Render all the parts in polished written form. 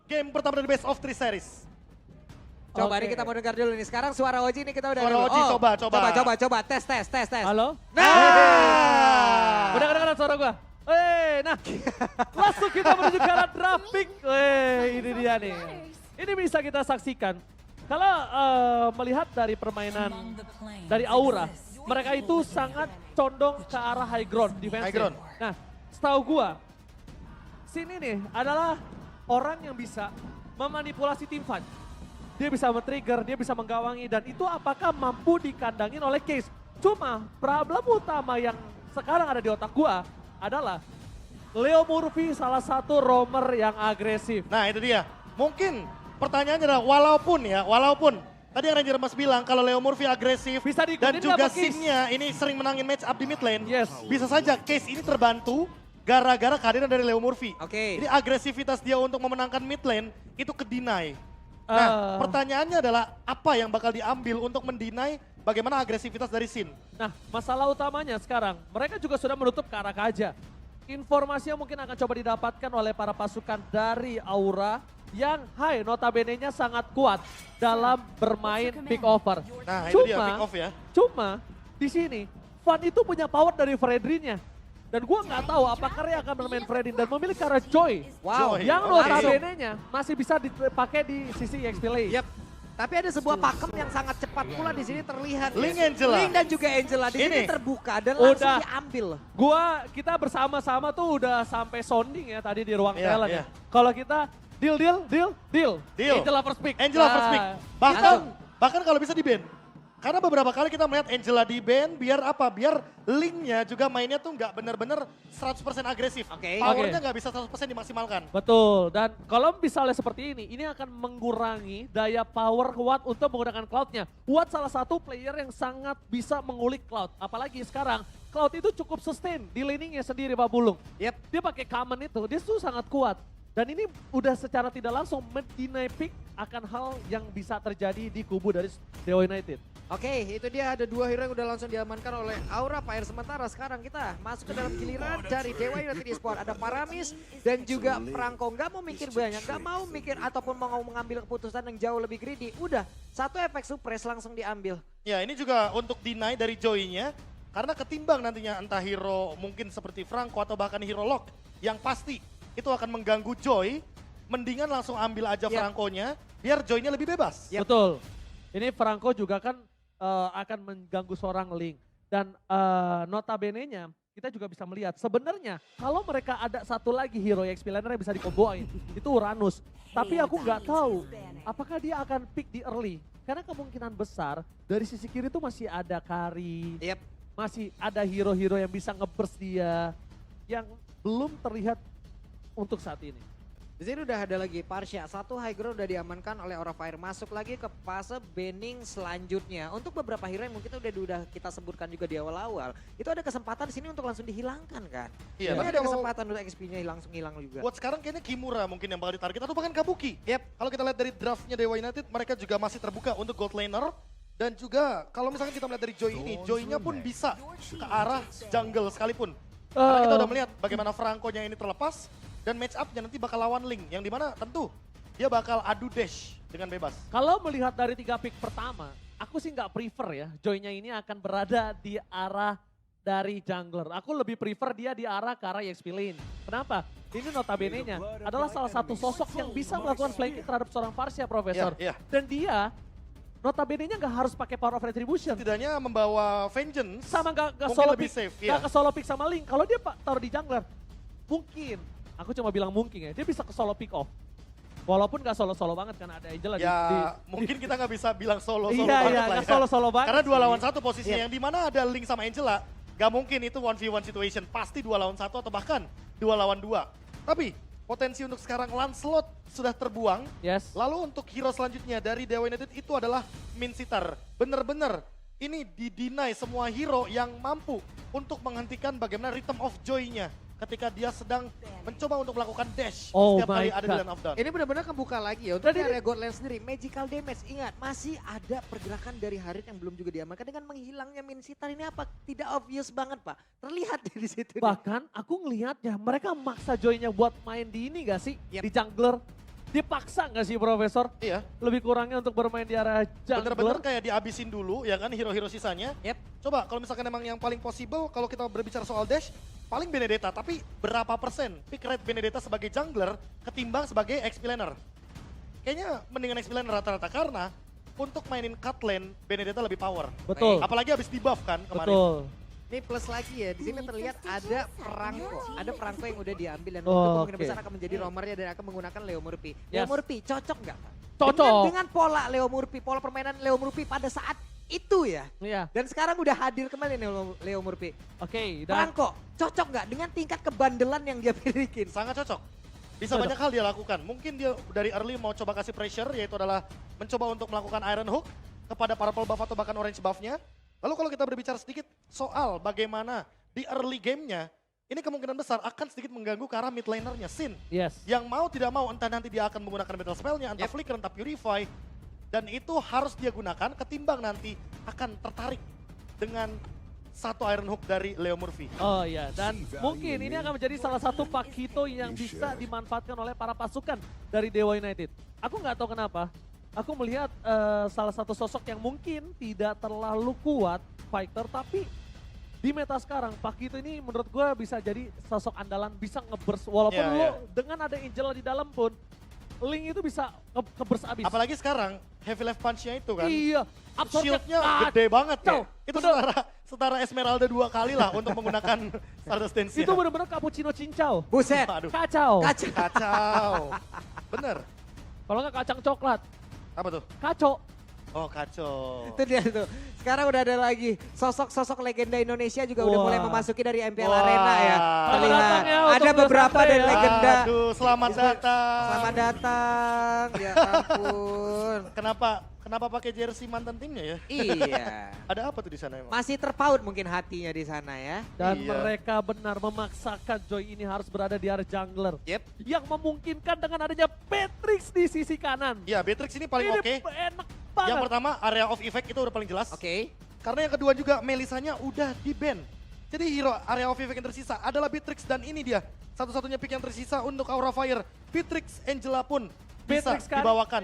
game pertama dari Best of 3 Series. Coba ini kita mau dengar dulu nih. Sekarang suara Oji ini kita udah Suara dulu. Oji, coba. Tes. Halo? Nah! Udah kedengeran suara gua? Nah, langsung kita menuju ke arah draft pick. Ini dia nih. Ini bisa kita saksikan. Kalau melihat dari permainan dari Aura, mereka itu sangat condong ke arah high ground defense. High ground. Nah, setahu gua, Sin ini adalah orang yang bisa memanipulasi tim fight. Dia bisa men-trigger, dia bisa menggawangi, dan itu apakah mampu dikandangin oleh Case. Cuma problem utama yang sekarang ada di otak gua adalah Leo Murphy salah satu roamer yang agresif. Nah itu dia. Mungkin pertanyaannya adalah walaupun tadi yang Ranger Mas bilang kalau Leo Murphy agresif Bisa dan diikutin juga nggak, Pak Case? Sinnya ini sering menangin match up di mid lane. Yes. Bisa saja Case ini terbantu gara-gara kehadiran dari Leo Murphy. Oke. Jadi agresivitas dia untuk memenangkan mid lane itu ke-deny. Nah pertanyaannya adalah apa yang bakal diambil untuk mendinai bagaimana agresivitas dari Sin? Nah, masalah utamanya sekarang, mereka juga sudah menutup ke arah Kaja. Informasi yang mungkin akan coba didapatkan oleh para pasukan dari Aura yang notabene-nya sangat kuat dalam bermain pick over. Nah itu dia pick off ya. Cuma di sini Van itu punya power dari Fredrin-nya. Dan gue nggak tahu apakah dia akan bermain Fredrin dan memilih ke arah Joy. Wow. Joy. Yang Oke. notabene-nya masih bisa dipakai di sisi EXP lane. Yep. Tapi ada sebuah pakem yang sangat cepat pula di sini terlihat. Link Angela. Link dan juga Angela di sini Ini. terbuka dan langsung Udah. diambil. Kita bersama-sama tuh udah sampai sounding ya tadi di ruang Iya, talent iya. ya. Kalau kita deal. Deal. Angela first pick. Angela first pick. Nah, Bahkan kalau bisa di ban. Karena beberapa kali kita melihat Angela di ban biar apa? Biar linknya juga mainnya tuh nggak benar-benar 100% agresif. Oke. Powernya nggak bisa 100% dimaksimalkan. Betul, dan kalau misalnya seperti ini akan mengurangi daya power Watt untuk menggunakan Cloud-nya. Watt salah satu player yang sangat bisa mengulik Cloud. Apalagi sekarang, Cloud itu cukup sustain di laningnya sendiri Pak Bulung. Yep. Dia pakai common itu, dia tuh sangat kuat. Dan ini udah secara tidak langsung mendinai pick akan hal yang bisa terjadi di kubu dari Dewa United. Oke, itu dia ada dua hero yang udah langsung diamankan oleh Aura Fire. Sementara sekarang kita masuk ke dalam giliran dari Dewa United Esports. Ada Paramis dan juga Franco. Nggak mau mikir banyak, nggak mau mikir ataupun mau mengambil keputusan yang jauh lebih greedy. Udah, satu efek suppress langsung diambil. Ya ini juga untuk deny dari Joy-nya. Karena ketimbang nantinya entah hero mungkin seperti Franco atau bahkan hero Lock. Yang pasti itu akan mengganggu Joy. Mendingan langsung ambil aja Yep. Franco-nya biar Joy-nya lebih bebas. Yep. Betul. Ini Franco juga kan akan mengganggu seorang Link. Dan notabene-nya kita juga bisa melihat sebenarnya kalau mereka ada satu lagi hero EXP laner yang bisa dikomboin itu Uranus. Tapi aku nggak tahu apakah dia akan pick di early. Karena kemungkinan besar dari sisi kiri itu masih ada Kari. Yep. Masih ada hero-hero yang bisa nge-burst dia. Yang belum terlihat untuk saat ini. Di sini udah ada lagi Parsha, satu high ground udah diamankan oleh Aura Fire. Masuk lagi ke fase banning selanjutnya. Untuk beberapa hero yang mungkin udah kita sebutkan juga di awal-awal. Itu ada kesempatan di sini untuk langsung dihilangkan kan. Iya, Ini tapi ada kalau- kesempatan untuk XP-nya langsung hilang juga. Buat sekarang kayaknya Kimura mungkin yang bakal ditarget atau bahkan Kabuki. Yep. Kalau kita lihat dari draftnya Dewa United, mereka juga masih terbuka untuk gold laner. Dan juga kalau misalkan kita melihat dari Joy ini, Joy-nya pun bisa ke arah jungle sekalipun. Karena kita udah melihat bagaimana Franco-nya ini terlepas dan match up-nya nanti bakal lawan Link. Yang dimana tentu dia bakal adu dash dengan bebas. Kalau melihat dari 3 pick pertama, aku sih nggak prefer ya Joy-nya ini akan berada di arah dari jungler. Aku lebih prefer dia di arah ke arah EXP lane. Kenapa? Ini notabene-nya adalah salah satu sosok yang bisa melakukan flanking terhadap seorang Varsha, Profesor. Iya, iya. Dan dia notabene-nya nggak harus pakai power of retribution. Setidaknya membawa vengeance Sama nggak mungkin solo lebih pick, safe. nggak Iya. ke solo pick sama Link. Kalau dia taruh di jungler, mungkin. Aku cuma bilang mungkin ya, dia bisa ke solo pick off. Walaupun nggak solo-solo banget karena ada Angela Ya mungkin kita nggak bisa bilang solo-solo Iya, banget iya, lah nggak ya. solo-solo banget Karena 2 sih. lawan 1 posisinya Iya. yang dimana ada Link sama Angela. Gak mungkin itu 1v1 situation, pasti 2 lawan 1 atau bahkan 2 lawan 2. Tapi potensi untuk sekarang Lancelot sudah terbuang. Yes. Lalu untuk hero selanjutnya dari Dewa United itu adalah Min Sitar. Bener-bener ini didinai semua hero yang mampu untuk menghentikan bagaimana rhythm of joy-nya ketika dia sedang mencoba untuk melakukan dash Oh setiap kali my ada di God. Land of Dawn. Ini benar-benar kebuka lagi ya untuk Dan ini- area God Lane sendiri. Magical damage, ingat masih ada pergerakan dari Harit yang belum juga diamankan. Dengan menghilangnya Min Sitar ini apa? Tidak obvious banget Pak. Terlihat di situ. nih. Bahkan aku ngelihatnya mereka maksa Joy-nya buat main di ini gak sih? Yep. Di jungler. Dipaksa nggak sih Profesor? Iya. Lebih kurangnya untuk bermain di arah Bener-bener jungler. kayak dihabisin dulu ya kan hero-hero sisanya. Yep. Coba kalau misalkan emang yang paling possible kalau kita berbicara soal dash, paling Benedetta. Tapi berapa persen pick rate Benedetta sebagai jungler ketimbang sebagai XP laner? Kayaknya mendingan XP laner rata-rata karena untuk mainin cut lane Benedetta lebih power. Betul. Apalagi habis di buff kan kemarin. Betul. Ini plus lagi ya, di sini terlihat ada Franco. Ada Franco yang udah diambil dan Oh, untuk kemungkinan oke. besar akan menjadi roamernya dan akan menggunakan Leo Murphy. Yes. Leo Murphy cocok nggak? Pak? Cocok. Dengan pola Leo Murphy, pola permainan Leo Murphy pada saat itu ya. Iya. Dan sekarang udah hadir kembali nih Leo Murphy. Oke, dan Franco, cocok nggak dengan tingkat kebandelan yang dia milikin? Sangat cocok. Bisa banyak hal dia lakukan. Mungkin dia dari early mau coba kasih pressure, yaitu adalah mencoba untuk melakukan Iron Hook kepada purple buff atau bahkan orange buff-nya. Lalu kalau kita berbicara sedikit soal bagaimana di early game-nya, ini kemungkinan besar akan sedikit mengganggu ke arah mid laner-nya, Sin. yes. Yang mau tidak mau entah nanti dia akan menggunakan battle spell-nya, entah flicker, entah purify. Dan itu harus dia gunakan ketimbang nanti akan tertarik dengan satu Iron Hook dari Leo Murphy. Oh iya, dan mungkin ini akan menjadi salah satu Pakito yang bisa dimanfaatkan oleh para pasukan dari Dewa United. Aku nggak tahu kenapa, aku melihat salah satu sosok yang mungkin tidak terlalu kuat fighter, tapi di meta sekarang Pakito ini menurut gue bisa jadi sosok andalan, bisa nge-burst. Walaupun Iya, lo iya. dengan ada Angel di dalam pun, Link itu bisa nge-burst abis. Apalagi sekarang, heavy left punch-nya itu kan. Iya, absorb-nya Shieldnya gede banget ya. kacau. Itu Bener. setara Esmeralda 2 kali lah untuk menggunakan Stardust Dance-nya. Itu benar-benar cappuccino cincau. Buset, Aduh, Kacau. kacau. kacau. Bener. Kalau nggak kacang coklat, Apa tuh? kacau. Oh kacau. Itu dia tuh. Sekarang udah ada lagi sosok-sosok legenda Indonesia juga udah Wah. mulai memasuki dari MPL Wah. Arena ya. Selamat Terlihat datang ya untuk ada Bro beberapa Satre dari ya. legenda. Aduh, selamat datang. Selamat datang. Ya ampun. Kenapa pakai jersey mantan timnya ya? Iya. Ada apa tuh di sana emang? Masih terpaut mungkin hatinya di sana ya. Dan Iya. mereka benar memaksakan Joy ini harus berada di area jungler. Yep. Yang memungkinkan dengan adanya Patrix di sisi kanan. Ya, Beatrix ini paling Ini oke. enak banget. Yang pertama, area of effect itu udah paling jelas. Oke. Karena yang kedua juga Melisanya udah di-ban. Jadi hero area of effect yang tersisa adalah Beatrix dan ini dia. Satu-satunya pick yang tersisa untuk Aura Fire. Beatrix Angela pun bisa Beatrix Kari. dibawakan.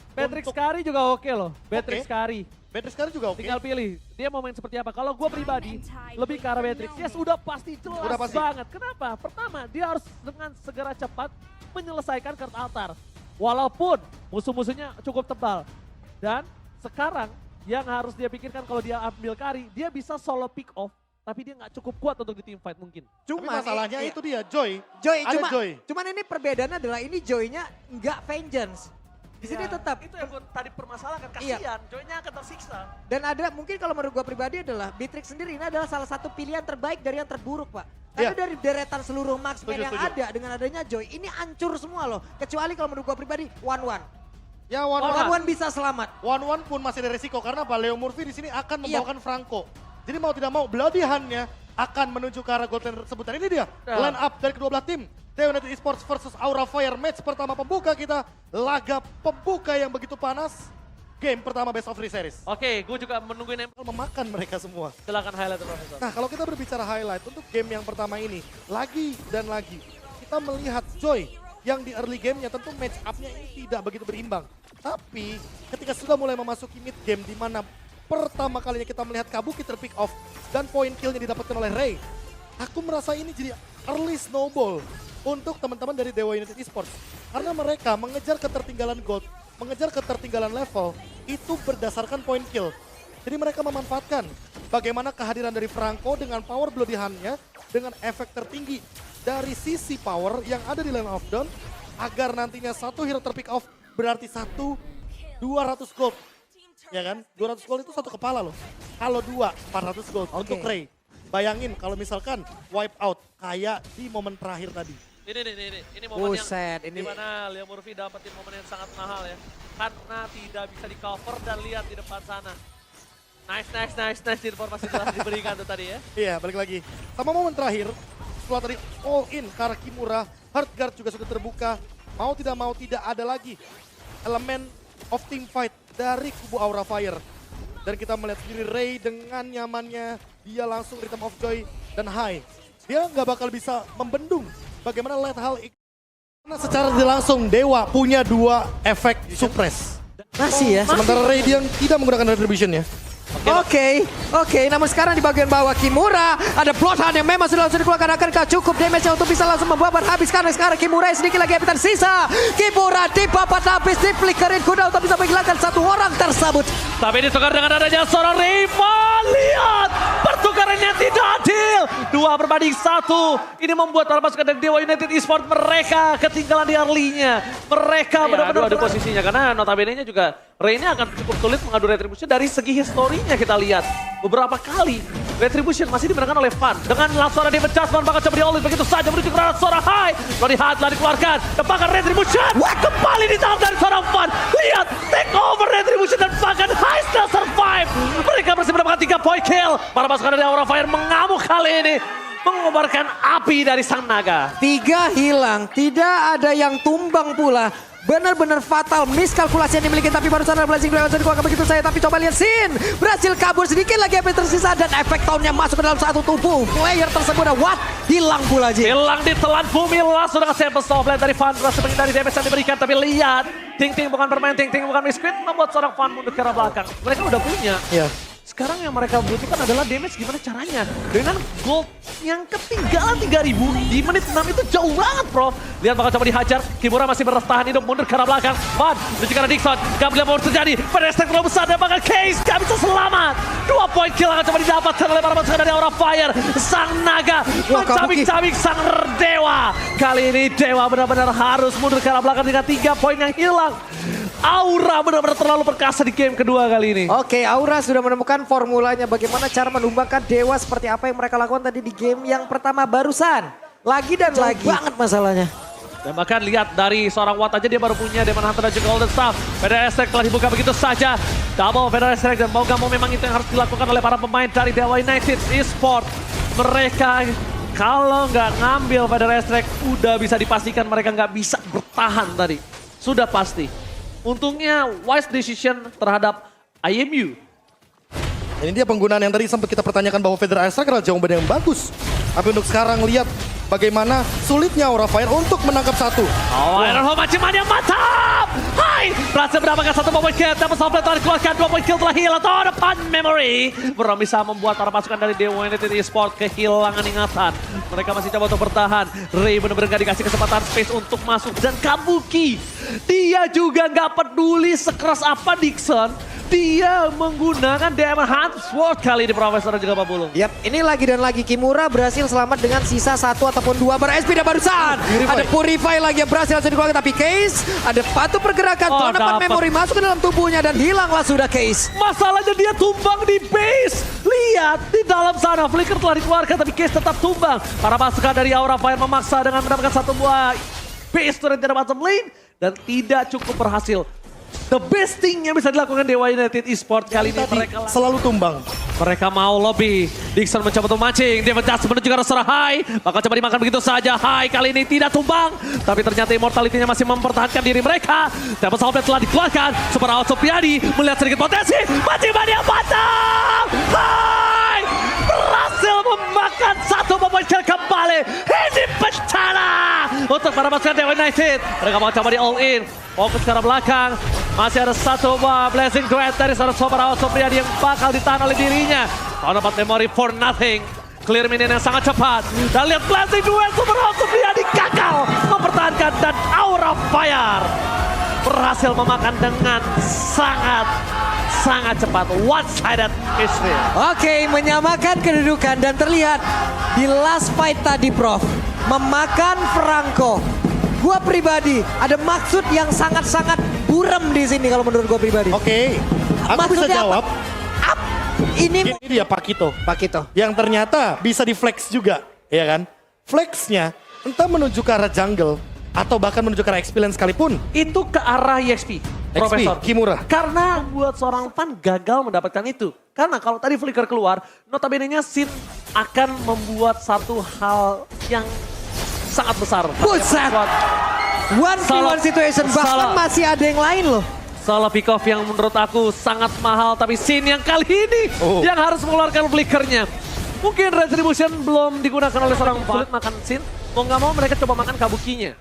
Patrix Untuk- Kari juga oke loh. Patrix Kari. Beatrix sekarang juga oke. Tinggal pilih, dia mau main seperti apa. Kalau gue pribadi, lebih ke arah Beatrix. Yes, udah pasti jelas Udah pasti. banget. Kenapa? Pertama, dia harus dengan segera cepat menyelesaikan kartu altar. Walaupun musuh-musuhnya cukup tebal. Dan sekarang yang harus dia pikirkan kalau dia ambil Kari, dia bisa solo pick off. Tapi dia nggak cukup kuat untuk di team fight mungkin. Tapi masalahnya itu dia, Joy. Joy, Ada Joy. cuman ini perbedaannya adalah ini Joy-nya nggak vengeance. Di sini Ya, tetap. Itu yang gue tadi permasalahkan, Iya. kasihan. Joy-nya akan tersiksa. Dan ada mungkin kalau menurut gue pribadi adalah Beatrix sendiri ini adalah salah satu pilihan terbaik dari yang terburuk Pak. Karena Iya. dari deretan seluruh marksman Setuju, yang setuju. ada dengan adanya Joy ini hancur semua loh. Kecuali kalau menurut gue pribadi one-one. Ya, One-one bisa selamat. One pun masih ada resiko karena apa? Leo Murphy di sini akan Iya. membawakan Franco. Jadi mau tidak mau Bloody Hand-nya akan menuju ke arah gold lane tersebut. Dan ini dia line up dari kedua belah tim. Dewa United Esports versus Aura Fire, match pertama pembuka kita. Laga pembuka yang begitu panas. Game pertama best of 3 series. Oke, gue juga menungguin Memakan mereka semua. silakan highlight Profesor. Nah kalau kita berbicara highlight untuk game yang pertama ini. Lagi dan lagi kita melihat Joy yang di early gamenya tentu match up-nya ini tidak begitu berimbang. Tapi ketika sudah mulai memasuki mid game di mana pertama kalinya kita melihat Kabuki terpick off dan point kill-nya didapatkan oleh Ray. Aku merasa ini jadi early snowball untuk teman-teman dari Dewa United Esports. Karena mereka mengejar ketertinggalan gold, mengejar ketertinggalan level, itu berdasarkan point kill. Jadi mereka memanfaatkan bagaimana kehadiran dari Franco dengan power Bloody Hand-nya, dengan efek tertinggi dari sisi power yang ada di Lane of Dawn, agar nantinya satu hero terpick off berarti 200 gold. Ya kan? 200 gold itu satu kepala loh. Kalau 2, 400 gold Oke. untuk Ray. Bayangin kalau misalkan wipe out kayak di momen terakhir tadi. Ini momen Buset, yang ini- dimana Leo Murphy dapetin momen yang sangat mahal ya. Karena tidak bisa di cover dan lihat di depan sana. Nice informasi telah diberikan tuh tadi ya. Iya, balik lagi. Sama momen terakhir, setelah tadi all in ke arah Kimura, Heartguard juga sudah terbuka. Mau tidak ada lagi elemen of team fight dari kubu Aura Fire. Dan kita melihat sendiri Ray dengan nyamannya, dia langsung Rhythm of Joy dan High. Dia nggak bakal bisa membendung bagaimana Lethal Nah, secara tidak langsung Dewa punya 2 efek suppress. Masih ya. Sementara Radiant tidak menggunakan retribution ya. Oke. Namun sekarang di bagian bawah Kimura ada Bloodhound yang memang sudah langsung dikeluarkan. Akankah cukup damage-nya untuk bisa langsung membuat habis? Karena sekarang Kimura sedikit lagi yang tersisa. Kimura dibabat habis, diflickerin kuda untuk bisa menghilangkan 1 orang tersebut. Tapi ditukar dengan adanya seorang rival. Lihat, pertukaran yang tidak adil. 2 berbanding 1. Ini membuat para pasukan dari Dewa United Esports mereka ketinggalan di early-nya. Mereka benar-benar ada posisinya karena notabene-nya juga Reyna akan cukup sulit mengadu retribution dari segi historinya kita lihat. Beberapa kali retribution masih dimenangkan oleh Fan. Dengan langsung ada David Jasmine bakal coba di-all-in begitu saja menuju ke arah seorang high. Lodi Hard telah dikeluarkan. Dan bahkan retribution kembali ditangkap dari seorang Fan. Lihat, take over retribution dan bahkan high still survive. Mereka berhasil mendapatkan 3 point kill. Para pasukan dari Aura Fire mengamuk kali ini. Mengobarkan api dari sang naga. 3 hilang, tidak ada yang tumbang pula. Benar-benar fatal miskalkulasi yang dimiliki, tapi barusan ada Blazing Dragon dikeluarkan begitu saya. Tapi coba lihat Sin berhasil kabur, sedikit lagi yang tersisa dan efek tahunnya masuk ke dalam satu tubuh player tersebut. What? Hilang pula Ji. Hilang ditelan bumi langsung dengan sample softline dari Fan. Berhasil menghindari damage yang diberikan, tapi lihat Ting bukan bermain, Ting bukan misquit, membuat seorang Fan mundur ke arah belakang. Mereka udah punya. Iya. Sekarang yang mereka butuhkan adalah damage, gimana caranya. Dengan gold yang ketinggalan 3000 di menit 6 itu jauh banget bro. Lihat bakal coba dihajar, Kimura masih bertahan hidup mundur ke arah belakang. Van, menuju ke arah Dixon, gak boleh mau terjadi. Pada stack terlalu besar dan bakal Case gak bisa selamat. 2 point kill akan coba didapatkan oleh para pasukan dari Aura Fire. Sang naga mencabik-cabik sang Dewa. Kali ini Dewa benar-benar harus mundur ke arah belakang dengan 3 poin yang hilang. Aura benar-benar terlalu perkasa di game kedua kali ini. Oke, Aura sudah menemukan formulanya bagaimana cara menumbangkan Dewa seperti apa yang mereka lakukan tadi di game yang pertama barusan. Lagi dan Jauh lagi. banget masalahnya. Dan bahkan lihat dari seorang Watt aja dia baru punya Demon Hunter dan juga Golden Staff. Federal Strike telah dibuka begitu saja. Double Federal Strike dan mau gak mau memang itu yang harus dilakukan oleh para pemain dari Dewa United Esports. Mereka kalau nggak ngambil Federal Strike udah bisa dipastikan mereka nggak bisa bertahan tadi. Sudah pasti. Untungnya wise decision terhadap IMU. Ini dia penggunaan yang tadi sempat kita pertanyakan bahwa Federal Strike adalah jawaban yang bagus. Tapi untuk sekarang lihat bagaimana sulitnya Aura Fire untuk menangkap 1. Oh, Iron Home Maciman yang mantap! Hai! Berhasil mendapatkan 1 point kill. Dapat sampai telah dikeluarkan 2 point kill telah hilang. Oh, depan memory. Belum bisa membuat para pasukan dari Dewa United Esports kehilangan ingatan. Mereka masih coba untuk bertahan. Ray benar-benar gak dikasih kesempatan space untuk masuk. Dan Kabuki, dia juga gak peduli sekeras apa Dixon. Dia menggunakan Diamond Hunt Sword kali di Profesor dan juga Pak Bulung. Yap, ini lagi dan lagi Kimura berhasil selamat dengan sisa 1 ataupun 2 ber-SP dan barusan. Ada Purify lagi yang berhasil langsung dikeluarkan, tapi Case ada batu pergerakan. Telah dapat memori masuk ke dalam tubuhnya dan hilanglah sudah Case. Masalahnya dia tumbang di base. Lihat di dalam sana Flicker telah dikeluarkan tapi Case tetap tumbang. Para pasukan dari Aura Fire memaksa dengan mendapatkan 1 buah base turret dari bottom lane dan tidak cukup berhasil. The best thing yang bisa dilakukan Dewa United Esports kali ini mereka selalu tumbang. Mereka mau lobby. Dixon mencoba untuk mancing. Dia menjas menuju ke arah seorang High. Bakal coba dimakan begitu saja. High kali ini tidak tumbang. Tapi ternyata immortality-nya masih mempertahankan diri mereka. Dapat Soulblade telah dikeluarkan. Super Out Supriyadi melihat sedikit potensi. Maciman yang matang. High berhasil memakan 1 point kill kembali. Ini bencana untuk para pasukan Dewa United. Mereka mau coba di all in. Fokus ke arah belakang. Masih ada 1 buah Blazing Duet dari seorang Super Out Supriyadi yang bakal ditahan oleh dirinya. Tahun dapat memory for nothing. Clear minion yang sangat cepat. Dan lihat Blazing Duet Super Out Supriyadi gagal mempertahankan dan Aura Fire berhasil memakan dengan sangat cepat. One-sided history. Oke, menyamakan kedudukan dan terlihat di last fight tadi Prof. Memakan Franco. Gua pribadi ada maksud yang sangat-sangat buram di sini kalau menurut gua pribadi. Oke, aku bisa Maksudnya jawab. Ini Ini dia Pakito. Pakito. Yang ternyata bisa di flex juga, ya kan? Flexnya entah menuju ke arah jungle atau bahkan menuju ke arah experience sekalipun. Itu ke arah EXP, Profesor. Kimura. Karena buat seorang Fan gagal mendapatkan itu. Karena kalau tadi Flicker keluar, notabene-nya Sin akan membuat satu hal yang sangat besar. Buset. One v one situation, bahkan masih ada yang lain loh. Salah pick off yang menurut aku sangat mahal, tapi Sin yang kali ini yang harus mengeluarkan flickernya. Mungkin Retribution belum digunakan oleh seorang Fan. Sulit makan Sin, mau nggak mau mereka coba makan Kabukinya.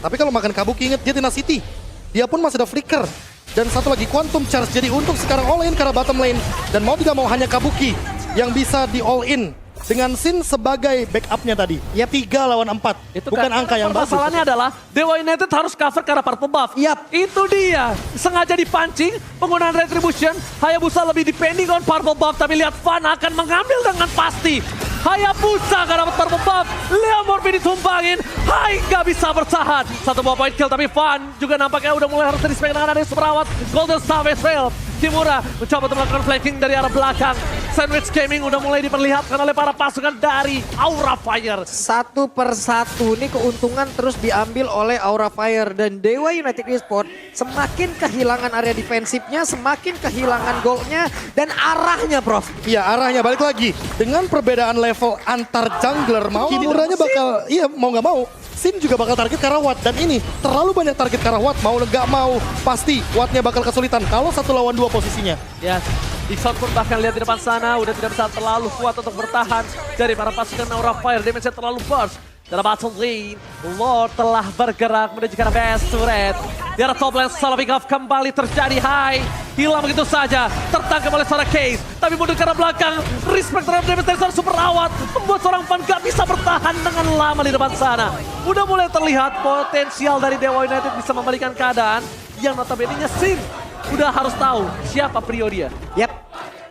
Tapi kalau makan Kabuki inget dia Tenacity. Dia pun masih ada Flicker. Dan satu lagi Quantum Charge. Jadi untuk sekarang all in karena bottom lane. Dan mau tidak mau hanya Kabuki yang bisa di all in. Dengan Sin sebagai backupnya tadi. Ya 3 lawan 4. Itu bukan kan, angka yang bagus. Masalahnya adalah Dewa United harus cover karena purple buff. Yap. Itu dia. Sengaja dipancing, penggunaan Retribution. Hayabusa lebih depending on purple buff. Tapi lihat Fan akan mengambil dengan pasti. Hayabusa gak dapat purple buff. Leomorph ditumbangin. Hai gak bisa bertahan. Satu buah point kill tapi Fan juga nampaknya udah mulai harus respect dengan adanya Superawat. Golden Star fail. Kimura mencoba untuk melakukan flanking dari arah belakang. Sandwich Gaming udah mulai diperlihatkan oleh para pasukan dari Aura Fire. Satu per satu nih keuntungan terus diambil oleh Aura Fire. Dan Dewa United Esports semakin kehilangan area defensifnya, semakin kehilangan goalnya dan arahnya Prof. Iya arahnya balik lagi. Dengan perbedaan level antar jungler mau Kimuranya bakal, iya mau nggak mau. Sin juga bakal target ke arah Watt. Dan ini terlalu banyak target ke arah Watt. Mau nggak mau pasti Wattnya bakal kesulitan. Kalau 1 lawan 2 posisinya. Yes. Dixon pun bahkan lihat di depan sana udah tidak bisa terlalu kuat untuk bertahan dari para pasukan Aura Fire. Damage-nya terlalu burst. Dalam battle lane, Lord telah bergerak menuju ke arah best turret. Di arah top lane, Salavikov kembali terjadi high. Hilang begitu saja, tertangkap oleh seorang Case. Tapi mundur ke arah belakang, respect terhadap damage dari seorang Superawat. Membuat seorang Fan gak bisa bertahan dengan lama di depan sana. Udah mulai terlihat potensial dari Dewa United bisa membalikan keadaan. Yang notabene-nya Sin udah harus tahu siapa prio dia. Yap.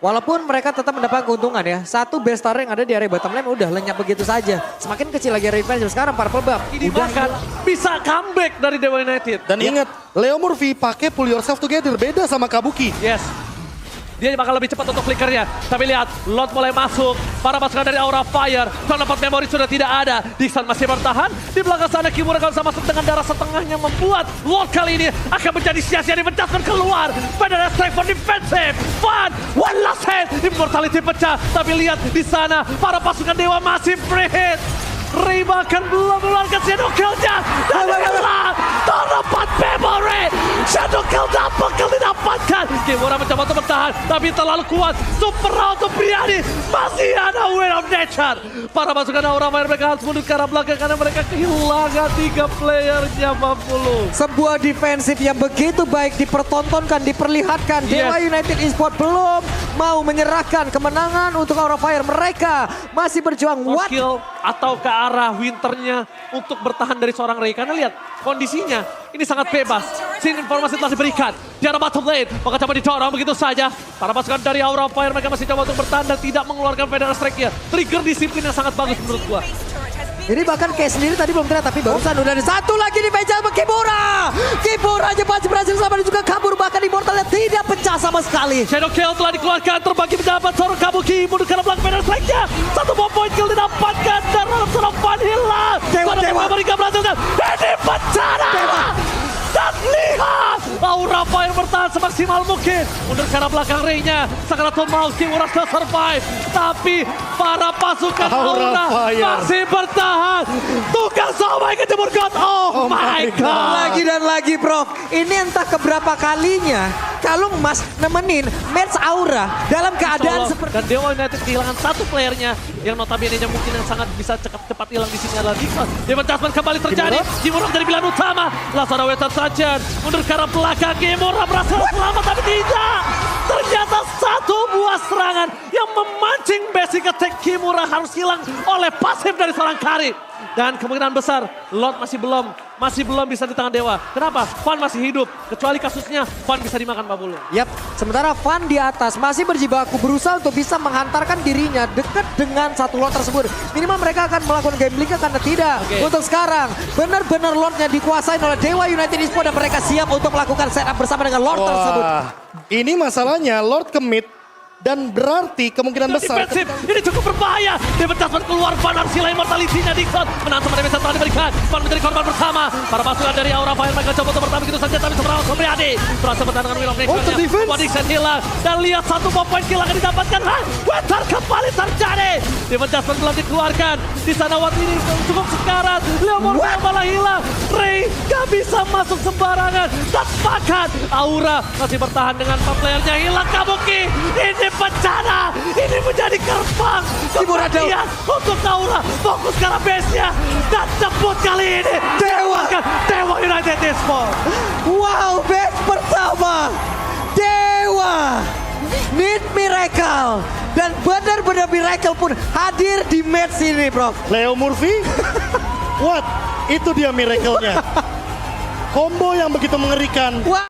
Walaupun mereka tetap mendapat keuntungan ya. Satu best star yang ada di area bottom lane udah lenyap begitu saja. Semakin kecil lagi area defense. Sekarang purple buff. Ini Udah bahkan bisa comeback dari Dewa United. Dan ingat, Leomorph pakai pull yourself together. Beda sama Kabuki. Yes. Dia bakal lebih cepat untuk flickernya. Tapi lihat, Lot mulai masuk. Para pasukan dari Aura Fire. Tempat memori sudah tidak ada. Dixon masih bertahan. Di belakang sana Kimura akan sama dengan darah setengahnya membuat Lot kali ini akan menjadi sia-sia. Dipecahkan keluar. Padahal strike for defensive. Fun. One last hit. Immortality pecah. Tapi lihat di sana para pasukan Dewa masih free hit. Ray bahkan belum mengeluarkan Shadow Kill-nya. Dan inilah tempat memory. Shadow Kill double kill didapatkan. Kimura mencoba untuk bertahan. Tapi terlalu kuat. Super untuk Briani. Masih ada Will of Nature. Para pasukan Aura Fire mereka harus mundur ke arah belakang. Karena mereka kehilangan 3 playernya 40. sebuah defensif yang begitu baik dipertontonkan, diperlihatkan. Dewa United Esports belum mau menyerahkan kemenangan untuk Aura Fire. Mereka masih berjuang. What? Skill atau ke arah winternya untuk bertahan dari seorang Ray. Karena lihat kondisinya ini sangat bebas. Sin informasi telah diberikan. Di arah bottom lane. Maka coba didorong begitu saja. Para pasukan dari Aura Fire mereka masih coba untuk bertahan dan tidak mengeluarkan Federal Strike-nya. Trigger disiplin yang sangat bagus menurut gua. Jadi bahkan Case sendiri tadi belum terlihat, tapi barusan udah ada satu lagi di meja Kimura. Kimura pasti berhasil selamat dan juga kabur, bahkan Immortalnya tidak pecah sama sekali. Shadow Kill telah dikeluarkan, terbagi mendapat seorang Kabuki. Mundur ke arah belakang Federal Strike-nya. Satu bom point kill didapatkan dan seorang Fan hilang. Dewa. Mereka berhasilkan. Ini bencana. Dan lihat Aura Fire bertahan semaksimal mungkin. Mundur ke arah belakang Ray-nya. Sakaratul Maut Kimura sudah survive. Tapi para pasukan Aura masih bertahan. Tugas sampai ke Timur God. Oh my God. Lagi dan lagi Prof. Ini entah keberapa kalinya Kalung Mas nemenin match Aura dalam keadaan seperti dan Dewa United kehilangan satu playernya yang notabene-nya mungkin yang sangat bisa cepat hilang di sini adalah Dixon. Demon Jasmine kembali terjadi. Kimura dari pilihan utama. Langsung ada Wetan Sanchez. Mundur ke arah belakang. Kimura berhasil selamat tapi tidak. Ternyata satu buah serangan yang memancing basic attack Kimura harus hilang oleh pasif dari seorang Kari. Dan kemungkinan besar Lord masih belum bisa di tangan Dewa. Kenapa? Fan masih hidup. Kecuali kasusnya Fan bisa dimakan Babulu. Yap, sementara Fan di atas masih berjibaku berusaha untuk bisa menghantarkan dirinya dekat dengan satu Lord tersebut. Minimal mereka akan melakukan gambling karena tidak. Untuk sekarang benar-benar Lordnya dikuasai oleh Dewa United Esports dan mereka siap untuk melakukan setup bersama dengan Lord tersebut. Ini masalahnya Lord commit. Dan berarti kemungkinan besar Defensif, ini cukup berbahaya. David Jasmine keluar, Fan harus hilang immortality-nya. Dixon menang sama David telah diberikan. Fan menjadi korban bersama. Para pasukan dari Aura Fire mereka coba untuk bertahan begitu saja. Tapi seberang Sobriadi berhasil bertahan dengan Will of Nature-nya. Dixon hilang. Dan lihat satu bom point kill akan didapatkan. Wetar kembali terjadi. David Jasmine belum dikeluarkan. Di sana Watt ini cukup sekarat. Leomorph malah hilang. Ray gak bisa masuk sembarangan. Dan bahkan Aura masih bertahan dengan 4 playernya. Hilang Kabuki. Ini bencana, ini menjadi gerbang kematian untuk Aura. Fokus ke arah base-nya dan jemput kali ini. Dewa United Esports. Wow, match pertama. Dewa Need Miracle. Dan benar-benar Miracle pun hadir di match ini, Bro. Leo Murphy, what? Itu dia miracle-nya. Combo yang begitu mengerikan. Wah.